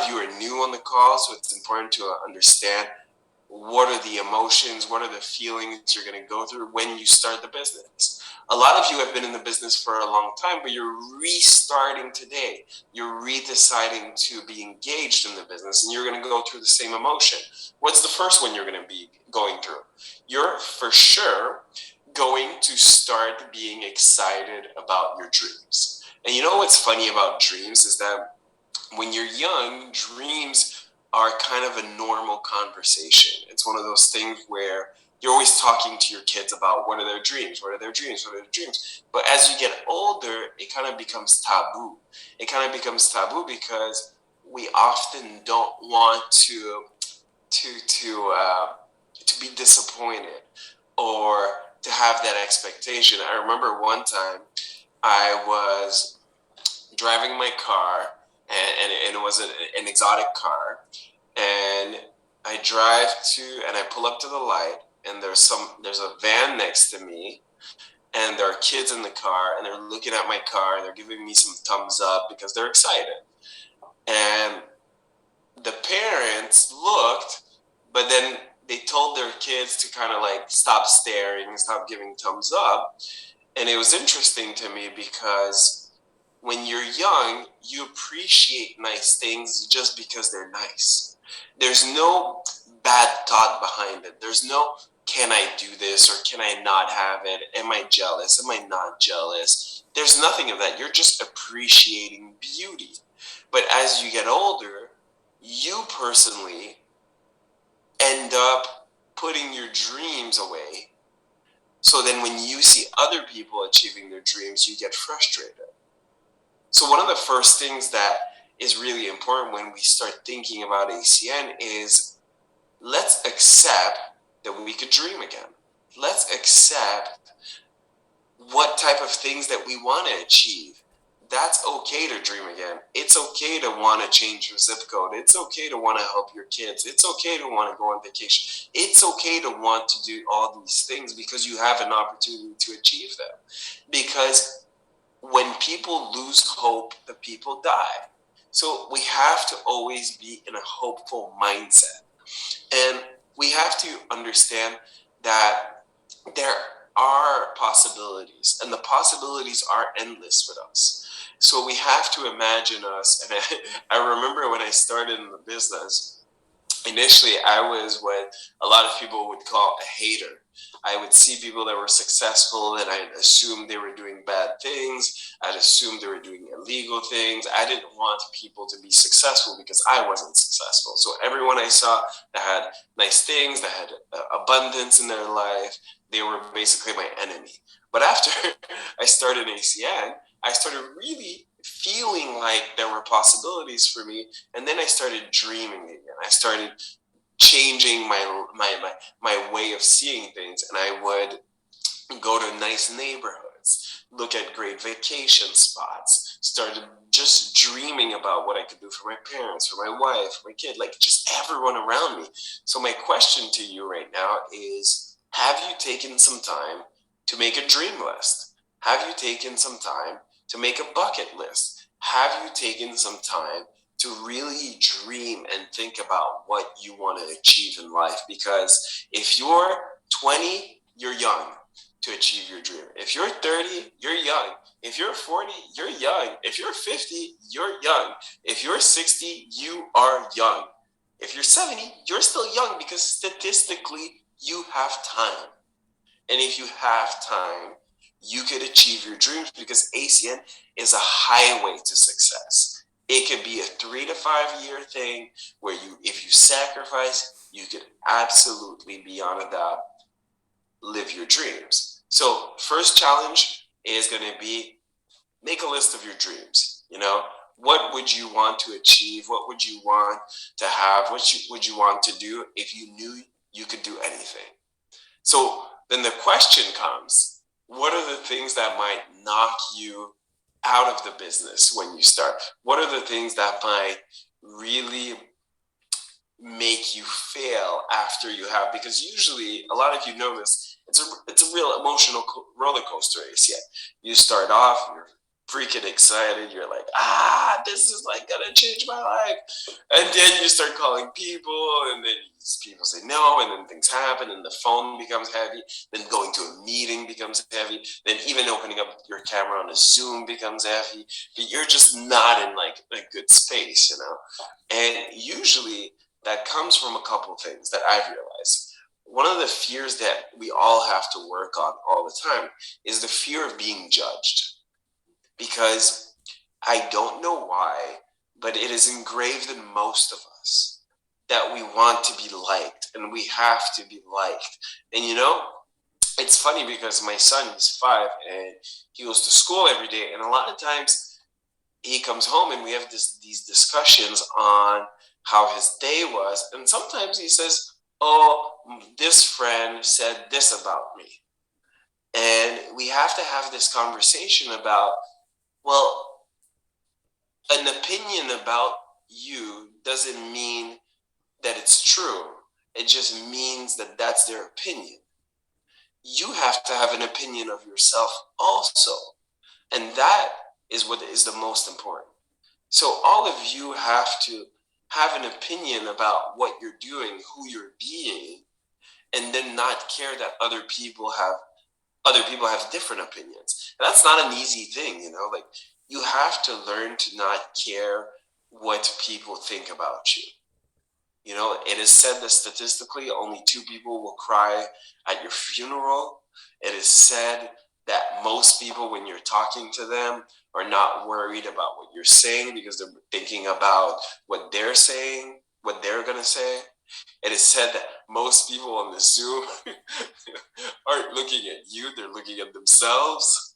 of you are new on the call, so it's important to understand what are the emotions, what are the feelings you're going to go through when you start the business. A lot of you have been in the business for a long time, but you're restarting today. You're redeciding to be engaged in the business, and you're going to go through the same emotion. What's the first one you're going to be going through? You're for sure going to start being excited about your dreams. And you know what's funny about dreams is that when you're young, dreams are kind of a normal conversation. It's one of those things where you're always talking to your kids about what are their dreams, what are their dreams, what are their dreams. But as you get older, it kind of becomes taboo. It kind of becomes taboo because we often don't want to be disappointed or to have that expectation. I remember one time I was driving my car, and it was an exotic car, and I drive to, and I pull up to the light, and there's a van next to me, and there are kids in the car, and they're looking at my car, and they're giving me some thumbs up because they're excited. And the parents looked, but then they told their kids to kind of like stop staring and stop giving thumbs up. And it was interesting to me because when you're young, you appreciate nice things just because they're nice. There's no bad thought behind it. There's no, can I do this or can I not have it? Am I jealous? Am I not jealous? There's nothing of that. You're just appreciating beauty. But as you get older, you personally end up putting your dreams away. So then when you see other people achieving their dreams, you get frustrated. So one of the first things that is really important when we start thinking about ACN is let's accept that we could dream again. Let's accept what type of things that we want to achieve. That's okay to dream again. It's okay to want to change your zip code. It's okay to want to help your kids. It's okay to want to go on vacation. It's okay to want to do all these things because you have an opportunity to achieve them. Because when people lose hope, the people die. So we have to always be in a hopeful mindset. And we have to understand that there are possibilities, and the possibilities are endless with us. So we have to imagine us, and I remember when I started in the business, initially I was what a lot of people would call a hater. I would see people that were successful and I'd assume they were doing bad things. I'd assume they were doing illegal things. I didn't want people to be successful because I wasn't successful. So everyone I saw that had nice things, that had abundance in their life, they were basically my enemy. But after I started ACN, I started really feeling like there were possibilities for me. And then I started dreaming again. I started changing my way of seeing things, and I would go to nice neighborhoods, look at great vacation spots, started just dreaming about what I could do for my parents, for my wife, for my kid, like just everyone around me. So my question to you right now is, have you taken some time to make a dream list? Have you taken some time to make a bucket list? Have you taken some time to really dream and think about what you want to achieve in life? Because if you're 20, you're young to achieve your dream. If you're 30, you're young. If you're 40, you're young. If you're 50, you're young. If you're 60, you are young. If you're 70, you're still young because statistically, you have time. And if you have time, you could achieve your dreams because ACN is a highway to success. It could be a 3 to 5 year thing where if you sacrifice, you could absolutely beyond a doubt live your dreams. So first challenge is going to be make a list of your dreams. You know, what would you want to achieve? What would you want to have? What would you want to do if you knew you could do anything? So then the question comes, what are the things that might knock you out of the business when you start? What are the things that might really make you fail after you have? Because usually, a lot of you know this, it's a real emotional roller coaster. You start off, you're freaking excited. You're like, this is like gonna change my life. And then you start calling people, and then people say no, and then things happen, and the phone becomes heavy. Then going to a meeting becomes heavy. Then even opening up your camera on a Zoom becomes heavy. But you're just not in like a good space, And usually that comes from a couple of things that I've realized. One of the fears that we all have to work on all the time is the fear of being judged. Because I don't know why, but it is engraved in most of us that we want to be liked and we have to be liked. And it's funny because my son is 5 and he goes to school every day, and a lot of times he comes home and we have these discussions on how his day was, and sometimes he says, "Oh, this friend said this about me," and we have to have this conversation about, well, an opinion about you doesn't mean that it's true. It just means that that's their opinion. You have to have an opinion of yourself also. And that is what is the most important. So all of you have to have an opinion about what you're doing, who you're being, and then not care that other people have different opinions. And that's not an easy thing, like you have to learn to not care what people think about you. It is said that statistically only 2 people will cry at your funeral. It is said that most people, when you're talking to them, are not worried about what you're saying because they're thinking about what they're saying, what they're going to say. It is said that most people on the Zoom aren't looking at you, they're looking at themselves.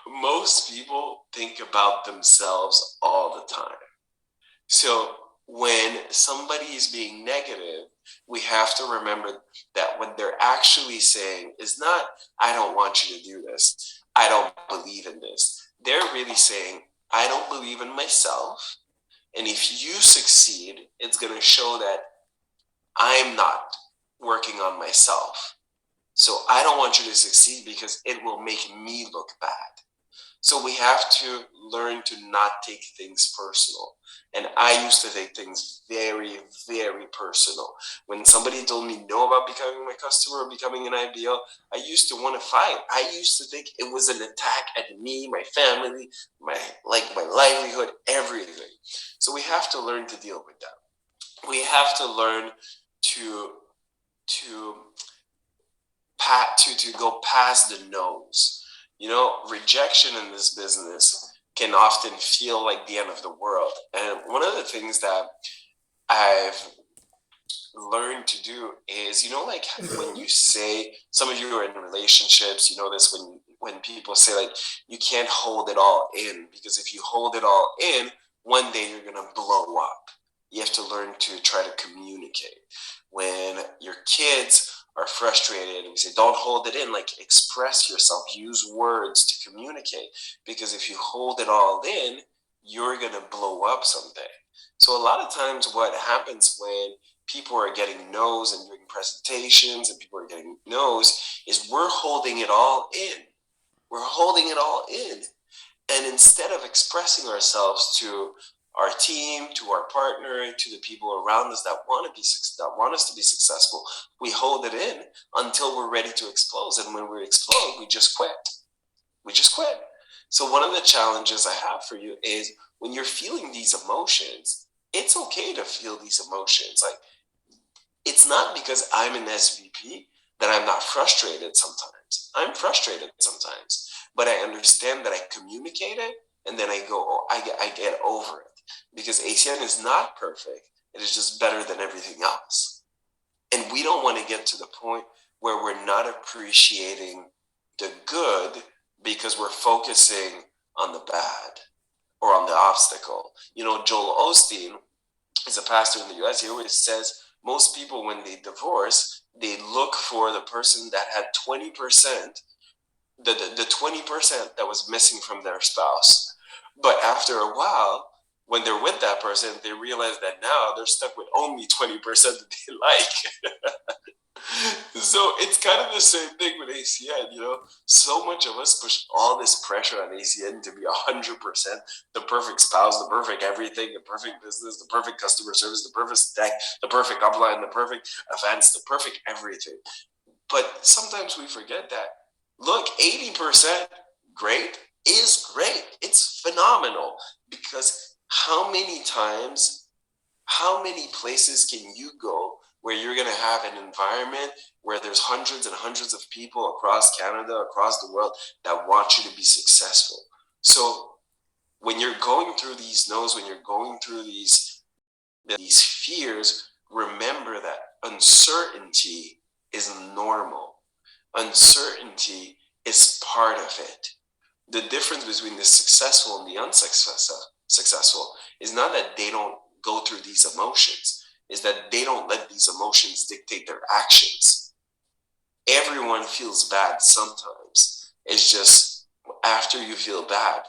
Most people think about themselves all the time. So when somebody is being negative, we have to remember that what they're actually saying is not, "I don't want you to do this. I don't believe in this." They're really saying, "I don't believe in myself. And if you succeed, it's going to show that I'm not working on myself. So I don't want you to succeed because it will make me look bad." So we have to learn to not take things personal. And I used to take things very, very personal. When somebody told me no about becoming my customer or becoming an IBO, I used to want to fight. I used to think it was an attack at me, my family, my livelihood, everything. So we have to learn to deal with that. We have to learn to go past the no's. Rejection in this business can often feel like the end of the world. And one of the things that I've learned to do is, like when you say, some of you are in relationships, this when people say like, you can't hold it all in, because if you hold it all in, one day you're going to blow up. You have to learn to try to communicate. When your kids are frustrated, we say, don't hold it in, like express yourself, use words to communicate, because if you hold it all in, you're going to blow up someday. So a lot of times what happens when people are getting no's and doing presentations and people are getting no's is we're holding it all in. We're holding it all in. And instead of expressing ourselves to our team, to our partner, to the people around us that want us to be successful, we hold it in until we're ready to explode. And when we explode, we just quit. So one of the challenges I have for you is when you're feeling these emotions, it's okay to feel these emotions. Like, it's not because I'm an SVP that I'm not frustrated sometimes. I'm frustrated sometimes, but I understand that I communicate it, and then I get over it. Because ACN is not perfect. It is just better than everything else. And we don't want to get to the point where we're not appreciating the good because we're focusing on the bad or on the obstacle. Joel Osteen is a pastor in the US. He always says most people, when they divorce, they look for the person that had 20%, the 20% that was missing from their spouse. But after a while, when they're with that person, they realize that now they're stuck with only 20% that they like. So it's kind of the same thing with ACN, So much of us push all this pressure on ACN to be 100% the perfect spouse, the perfect everything, the perfect business, the perfect customer service, the perfect tech, the perfect upline, the perfect events, the perfect everything. But sometimes we forget that. Look, 80% great is great. It's phenomenal because how many places can you go where you're going to have an environment where there's hundreds and hundreds of people across Canada, across the world that want you to be successful? So when you're going through these no's, when you're going through these fears, remember that uncertainty is normal. Uncertainty is part of it. The difference between the successful and the unsuccessful is not that they don't go through these emotions, is that they don't let these emotions dictate their actions. Everyone feels bad sometimes. It's just after you feel bad,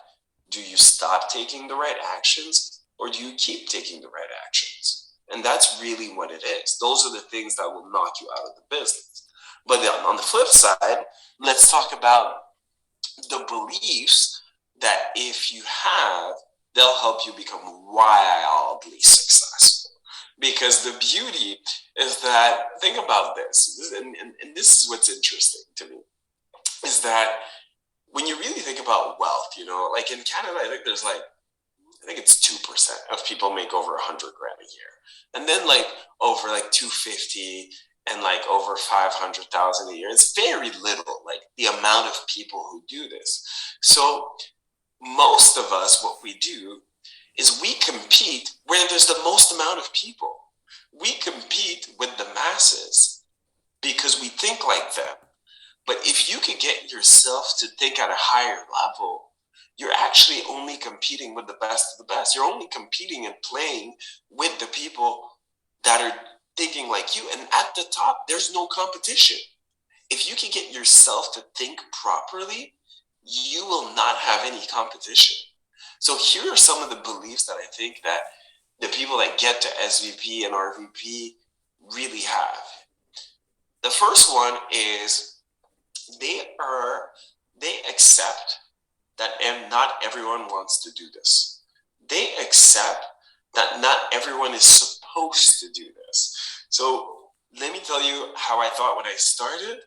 do you stop taking the right actions or do you keep taking the right actions? And that's really what it is. Those are the things that will knock you out of the business. But on the flip side, let's talk about the beliefs that if you have, they'll help you become wildly successful. Because the beauty is that, think about this, and this is what's interesting to me, is that when you really think about wealth, like in Canada, I think it's 2% of people make over 100 grand a year. And then over 250 and over 500,000 a year. It's very little, the amount of people who do this. So most of us, what we do is we compete where there's the most amount of people. We compete with the masses because we think like them. But if you can get yourself to think at a higher level, you're actually only competing with the best of the best. You're only competing and playing with the people that are thinking like you. And at the top, there's no competition. If you can get yourself to think properly, you will not have any competition. So here are some of the beliefs that I think that the people that get to SVP and RVP really have. The first one is they accept that not everyone wants to do this. They accept that not everyone is supposed to do this. So let me tell you how I thought when I started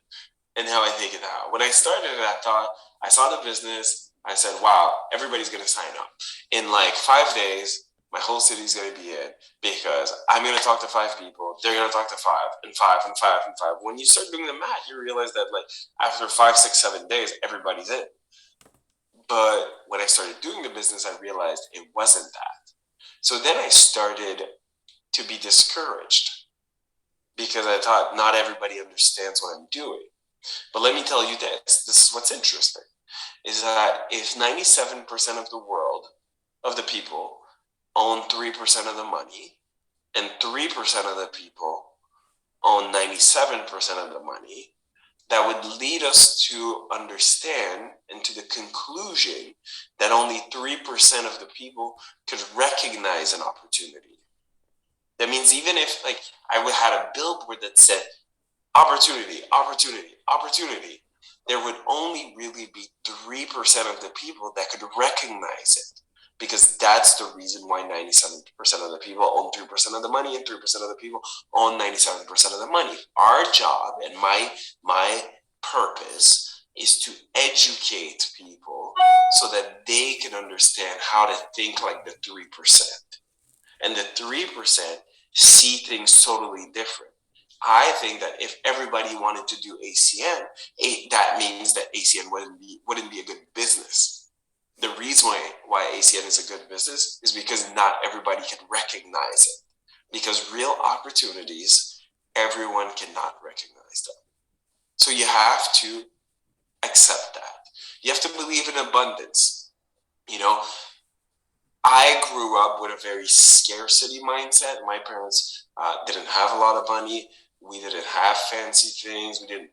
and how I think it now. When I started, I saw the business, I said, wow, everybody's going to sign up. In 5 days, my whole city's going to be in because I'm going to talk to 5 people. They're going to talk to 5 and 5 and 5 and 5. When you start doing the math, you realize that after 5, 6, 7 days, everybody's in. But when I started doing the business, I realized it wasn't that. So then I started to be discouraged because I thought not everybody understands what I'm doing. But let me tell you this is what's interesting, is that if 97% of the world, of the people, own 3% of the money, and 3% of the people own 97% of the money, that would lead us to understand and to the conclusion that only 3% of the people could recognize an opportunity. That means even if I would had a billboard that said opportunity, opportunity, opportunity, there would only really be 3% of the people that could recognize it. Because that's the reason why 97% of the people own 3% of the money and 3% of the people own 97% of the money. Our job and my purpose is to educate people so that they can understand how to think like the 3%. And the 3% see things totally different. I think that if everybody wanted to do ACN, that means that ACN wouldn't be a good business. The reason why ACN is a good business is because not everybody can recognize it. Because real opportunities, everyone cannot recognize them. So you have to accept that. You have to believe in abundance. I grew up with a very scarcity mindset. My parents didn't have a lot of money. We didn't have fancy things. We didn't.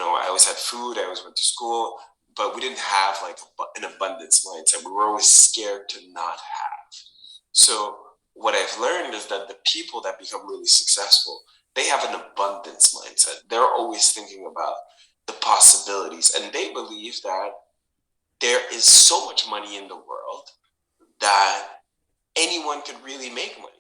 I always had food. I always went to school. But we didn't have an abundance mindset. We were always scared to not have. So what I've learned is that the people that become really successful, they have an abundance mindset. They're always thinking about the possibilities, and they believe that there is so much money in the world that anyone could really make money.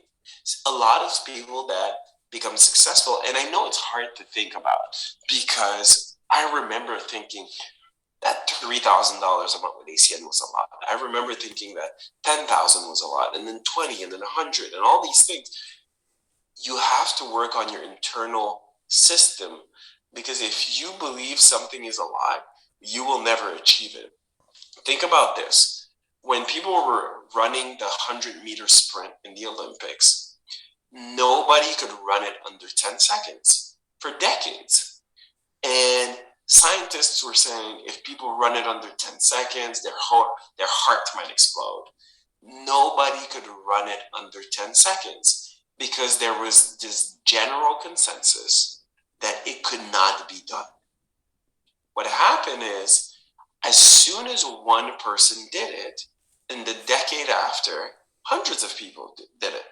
A lot of people that become successful, and I know it's hard to think about because I remember thinking that $3,000 a month with ACN was a lot. I remember thinking that 10,000 was a lot, and then 20, and then 100, and all these things. You have to work on your internal system, because if you believe something is a lot, you will never achieve it. Think about this. When people were running the 100-meter sprint in the Olympics, nobody could run it under 10 seconds for decades. And scientists were saying if people run it under 10 seconds, their heart might explode. Nobody could run it under 10 seconds because there was this general consensus that it could not be done. What happened is, as soon as one person did it, in the decade after, hundreds of people did it.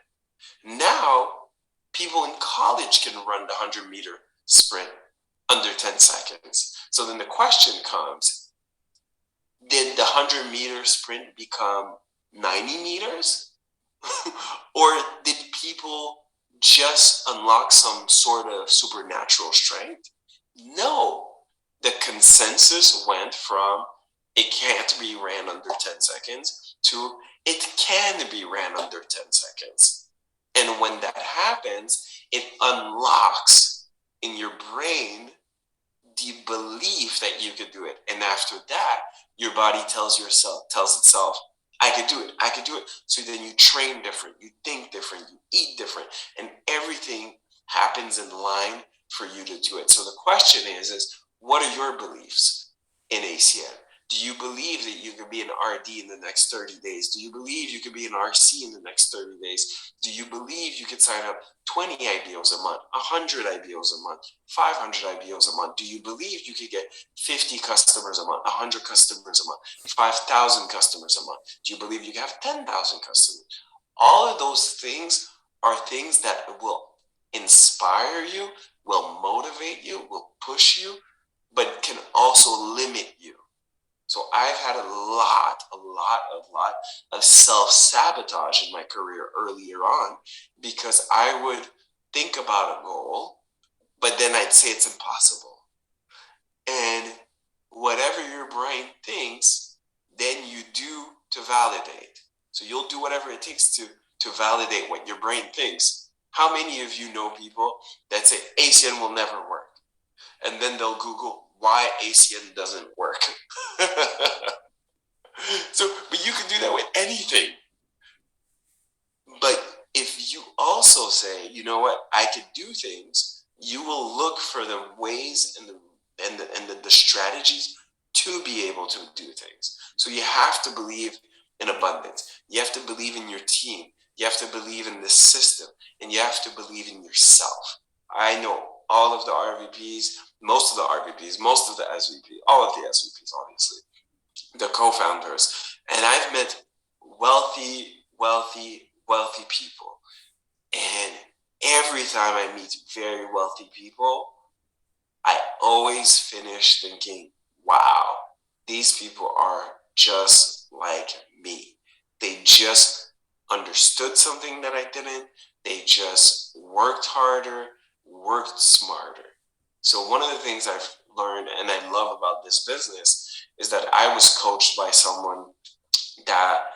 Now, people in college can run the 100-meter sprint under 10 seconds. So then the question comes, did the 100-meter sprint become 90 meters? Or did people just unlock some sort of supernatural strength? No. The consensus went from it can't be ran under 10 seconds to it can be ran under 10 seconds. And when that happens, it unlocks in your brain the belief that you could do it. And after that, your body tells itself, I could do it, I could do it. So then you train different, you think different, you eat different, and everything happens in line for you to do it. So the question is what are your beliefs in ACN? Do you believe that you could be an RD in the next 30 days? Do you believe you could be an RC in the next 30 days? Do you believe you could sign up 20 IBOs a month, 100 IBOs a month, 500 IBOs a month? Do you believe you could get 50 customers a month, 100 customers a month, 5,000 customers a month? Do you believe you can have 10,000 customers? All of those things are things that will inspire you, will motivate you, will push you, but can also limit you. So I've had a lot of self-sabotage in my career earlier on because I would think about a goal, but then I'd say it's impossible. And whatever your brain thinks, then you do to validate. So you'll do whatever it takes to validate what your brain thinks. How many of you know people that say ACN will never work? And then they'll Google why ACN doesn't work. But you can do that with anything. But if you also say, you know what, I could do things, you will look for the ways and the strategies to be able to do things. So you have to believe in abundance. You have to believe in your team. You have to believe in the system, and you have to believe in yourself. I know all of the RVPs, most of the RVPs, most of the SVP, all of the SVPs, obviously, the co-founders, and I've met wealthy people. And every time I meet very wealthy people, I always finish thinking, wow, these people are just like me. They just understood something that I didn't. They just worked harder, worked smarter. So one of the things I've learned and I love about this business is that I was coached by someone that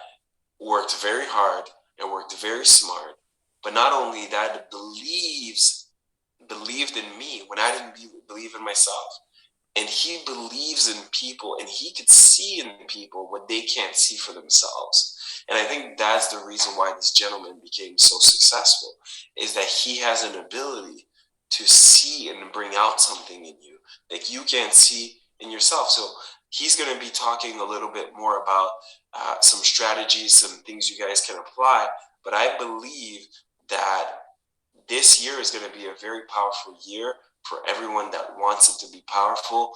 worked very hard and worked very smart, but not only that, believed in me when I didn't believe in myself. And he believes in people, and he could see in people what they can't see for themselves. And I think that's the reason why this gentleman became so successful, is that he has an ability to see and bring out something in you that you can't see in yourself. So he's going to be talking a little bit more about some strategies, some things you guys can apply. But I believe that this year is going to be a very powerful year for everyone that wants it to be powerful.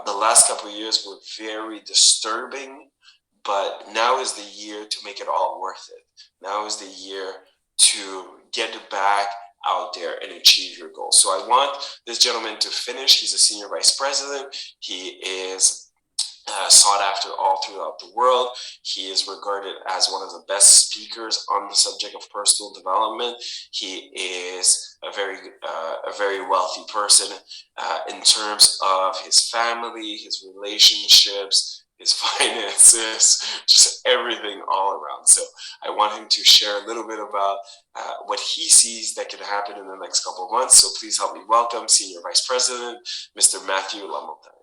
The last couple of years were very disturbing, but now is the year to make it all worth it. Now is the year to get back out there and achieve your goals. So I want this gentleman to finish. He's a senior vice president. He is sought after all throughout the world. He is regarded as one of the best speakers on the subject of personal development. He is a very wealthy person in terms of his family, his relationships, his finances, just everything all around. So I want him to share a little bit about what he sees that can happen in the next couple of months. So please help me welcome Senior Vice President, Mr. Mathieu Lamontagne.